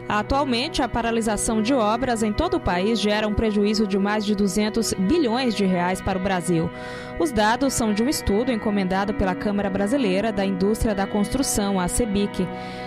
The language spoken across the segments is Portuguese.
Atualmente, a paralisação de obras em todo o país gera um prejuízo de mais de 200 bilhões de reais para o Brasil. Os dados são de um estudo encomendado pela Câmara Brasileira da Indústria da Construção, a CEBIC.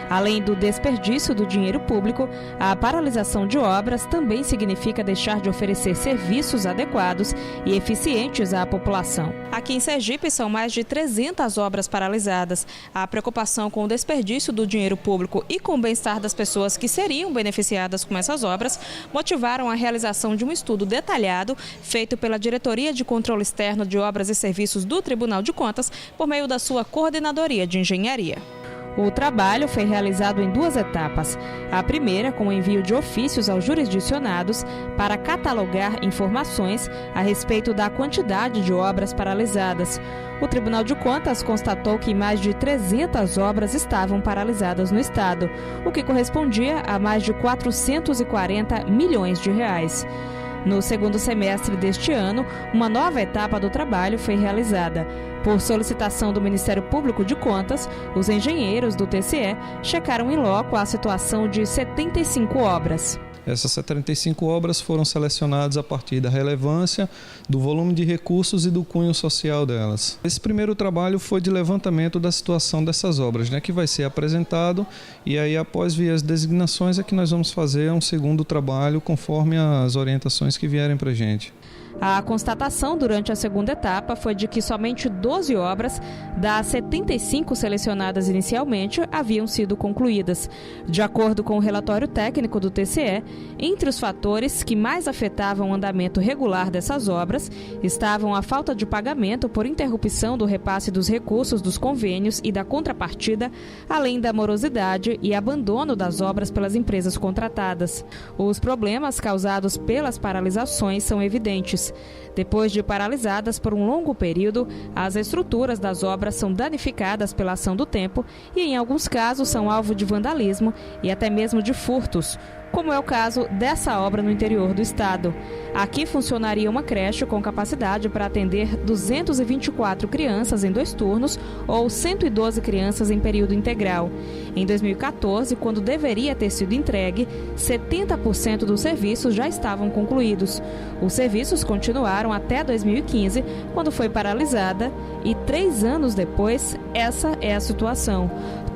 Além do desperdício do dinheiro público, a paralisação de obras também significa deixar de oferecer serviços adequados e eficientes à população. Aqui em Sergipe são mais de 300 obras paralisadas. A preocupação com o desperdício do dinheiro público e com o bem-estar das pessoas que seriam beneficiadas com essas obras motivaram a realização de um estudo detalhado feito pela Diretoria de Controle Externo de Obras e Serviços do Tribunal de Contas por meio da sua Coordenadoria de Engenharia. O trabalho foi realizado em 2 etapas. A primeira, com o envio de ofícios aos jurisdicionados para catalogar informações a respeito da quantidade de obras paralisadas. O Tribunal de Contas constatou que mais de 300 obras estavam paralisadas no estado, o que correspondia a mais de 440 milhões de reais. No segundo semestre deste ano, uma nova etapa do trabalho foi realizada. Por solicitação do Ministério Público de Contas, os engenheiros do TCE checaram em loco a situação de 75 obras. Essas 75 obras foram selecionadas a partir da relevância, do volume de recursos e do cunho social delas. Esse primeiro trabalho foi de levantamento da situação dessas obras, que vai ser apresentado, e aí após vir as designações é que nós vamos fazer um segundo trabalho conforme as orientações que vierem para a gente. A constatação durante a segunda etapa foi de que somente 12 obras das 75 selecionadas inicialmente haviam sido concluídas. De acordo com o relatório técnico do TCE, entre os fatores que mais afetavam o andamento regular dessas obras estavam a falta de pagamento por interrupção do repasse dos recursos dos convênios e da contrapartida, além da morosidade e abandono das obras pelas empresas contratadas. Os problemas causados pelas paralisações são evidentes. Depois de paralisadas por um longo período, as estruturas das obras são danificadas pela ação do tempo e, em alguns casos, são alvo de vandalismo e até mesmo de furtos, como é o caso dessa obra no interior do estado. Aqui funcionaria uma creche com capacidade para atender 224 crianças em 2 turnos ou 112 crianças em período integral. Em 2014, quando deveria ter sido entregue, 70% dos serviços já estavam concluídos. Os serviços continuaram até 2015, quando foi paralisada, e 3 anos depois, essa é a situação.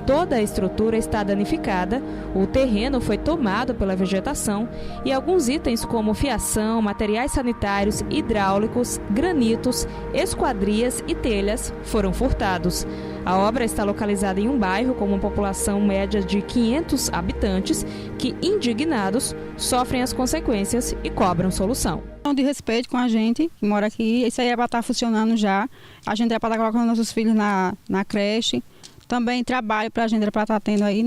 Toda a estrutura está danificada, o terreno foi tomado pela vegetação e alguns itens como fiação, materiais sanitários, hidráulicos, granitos, esquadrias e telhas foram furtados. A obra está localizada em um bairro com uma população média de 500 habitantes que, indignados, sofrem as consequências e cobram solução. De respeito com a gente que mora aqui, isso aí é para estar funcionando já. A gente é para estar colocando nossos filhos na creche. Também trabalho para a gente, para estar tendo aí,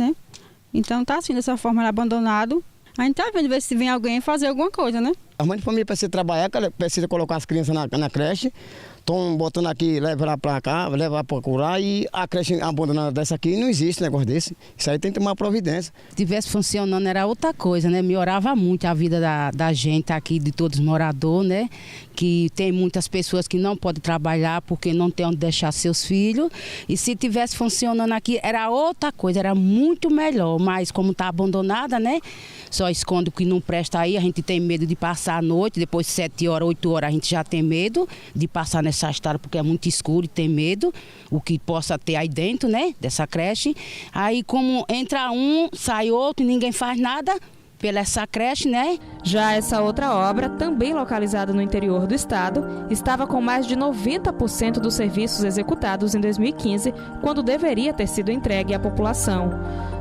Então tá assim, dessa forma, abandonado. A gente tá vendo ver se vem alguém fazer alguma coisa, A mãe de família precisa trabalhar, precisa colocar as crianças na creche. Estão botando aqui, levar para cá, levar para curar, e a creche abandonada dessa aqui não existe negócio desse. Isso aí tem que tomar providência. Se tivesse funcionando era outra coisa, Melhorava muito a vida da gente aqui, de todos os moradores, Que tem muitas pessoas que não podem trabalhar porque não tem onde deixar seus filhos. E se tivesse funcionando aqui era outra coisa, era muito melhor. Mas como está abandonada, Só esconde o que não presta aí, a gente tem medo de passar a noite, depois de 7 horas, 8 horas a gente já tem medo de passar nessa estrada porque é muito escuro e tem medo, o que possa ter aí dentro, dessa creche. Aí como entra um, sai outro e ninguém faz nada pela essa creche, Já essa outra obra, também localizada no interior do estado, estava com mais de 90% dos serviços executados em 2015, quando deveria ter sido entregue à população.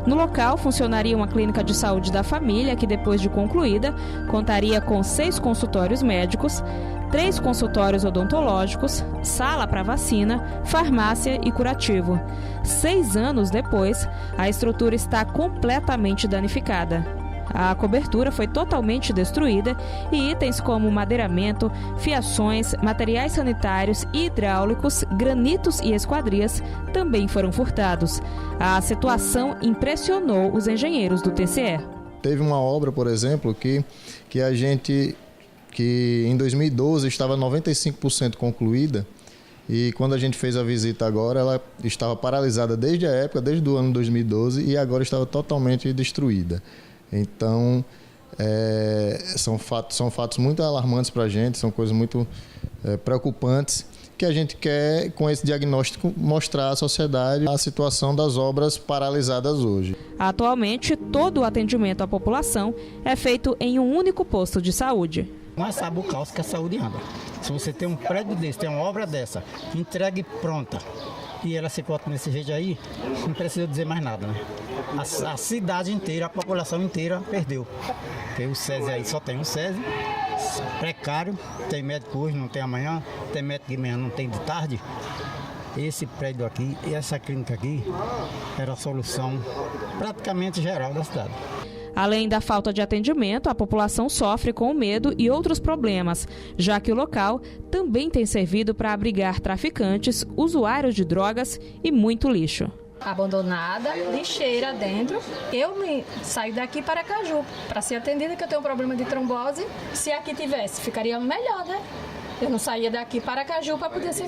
No local, funcionaria uma clínica de saúde da família, que depois de concluída, contaria com 6 consultórios médicos, 3 consultórios odontológicos, sala para vacina, farmácia e curativo. 6 anos depois, a estrutura está completamente danificada. A cobertura foi totalmente destruída e itens como madeiramento, fiações, materiais sanitários e hidráulicos, granitos e esquadrias também foram furtados. A situação impressionou os engenheiros do TCE. Teve uma obra, por exemplo, que em 2012 estava 95% concluída, e quando a gente fez a visita agora, ela estava paralisada desde o ano 2012 e agora estava totalmente destruída. Então, são fatos muito alarmantes para a gente, são coisas muito preocupantes, que a gente quer, com esse diagnóstico, mostrar à sociedade a situação das obras paralisadas hoje. Atualmente, todo o atendimento à população é feito em um único posto de saúde. Nós sabemos o caos que a saúde anda. Se você tem um prédio desse, tem uma obra dessa, entregue pronta, e ela se coloca nesse jeito aí, não precisa dizer mais nada, né? A cidade inteira, a população inteira perdeu. Porque o SESI aí só tem um SESI, precário, tem médico hoje, não tem amanhã, tem médico de manhã, não tem de tarde. Esse prédio aqui e essa clínica aqui era a solução praticamente geral da cidade. Além da falta de atendimento, a população sofre com o medo e outros problemas, já que o local também tem servido para abrigar traficantes, usuários de drogas e muito lixo. Abandonada, lixeira dentro. Eu saio daqui para Caju para ser atendida, que eu tenho um problema de trombose. Se aqui tivesse, ficaria melhor, né? Eu não saía daqui para Caju para poder ser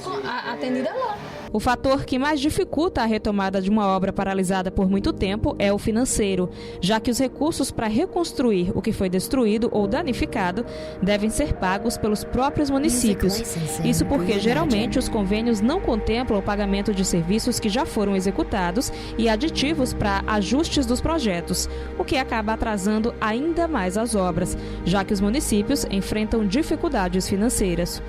atendida lá. O fator que mais dificulta a retomada de uma obra paralisada por muito tempo é o financeiro, já que os recursos para reconstruir o que foi destruído ou danificado devem ser pagos pelos próprios municípios. Isso porque, geralmente, os convênios não contemplam o pagamento de serviços que já foram executados e aditivos para ajustes dos projetos, o que acaba atrasando ainda mais as obras, já que os municípios enfrentam dificuldades financeiras.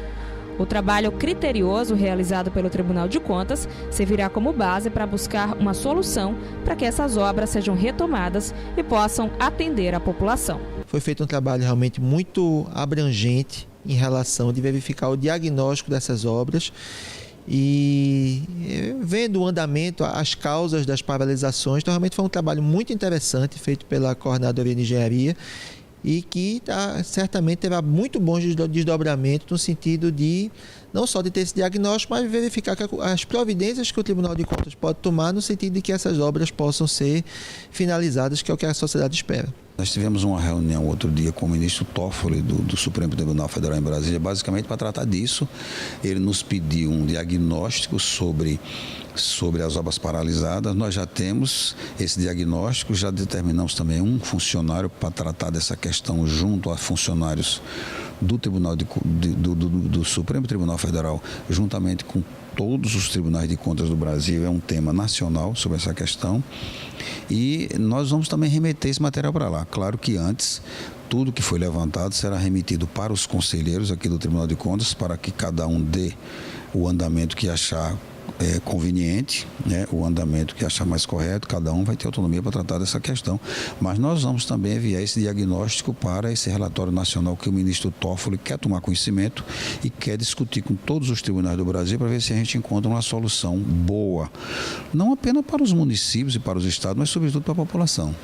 O trabalho criterioso realizado pelo Tribunal de Contas servirá como base para buscar uma solução para que essas obras sejam retomadas e possam atender a população. Foi feito um trabalho realmente muito abrangente em relação de verificar o diagnóstico dessas obras e vendo o andamento, as causas das paralisações. Então, realmente foi um trabalho muito interessante feito pela Coordenadoria de Engenharia e que certamente terá muito bons desdobramentos no sentido de não só de ter esse diagnóstico, mas verificar as providências que o Tribunal de Contas pode tomar no sentido de que essas obras possam ser finalizadas, que é o que a sociedade espera. Nós tivemos uma reunião outro dia com o ministro Toffoli do Supremo Tribunal Federal em Brasília, basicamente para tratar disso. Ele nos pediu um diagnóstico sobre as obras paralisadas. Nós já temos esse diagnóstico, já determinamos também um funcionário para tratar dessa questão junto a funcionários do do Supremo Tribunal Federal, juntamente com todos os tribunais de contas do Brasil. É um tema nacional sobre essa questão e nós vamos também remeter esse material para lá. Claro que antes, tudo que foi levantado será remetido para os conselheiros aqui do Tribunal de Contas, para que cada um dê o andamento que achar conveniente, né? O andamento que achar mais correto. Cada um vai ter autonomia para tratar dessa questão, mas nós vamos também enviar esse diagnóstico para esse relatório nacional que o ministro Toffoli quer tomar conhecimento e quer discutir com todos os tribunais do Brasil para ver se a gente encontra uma solução boa, não apenas para os municípios e para os estados, mas sobretudo para a população.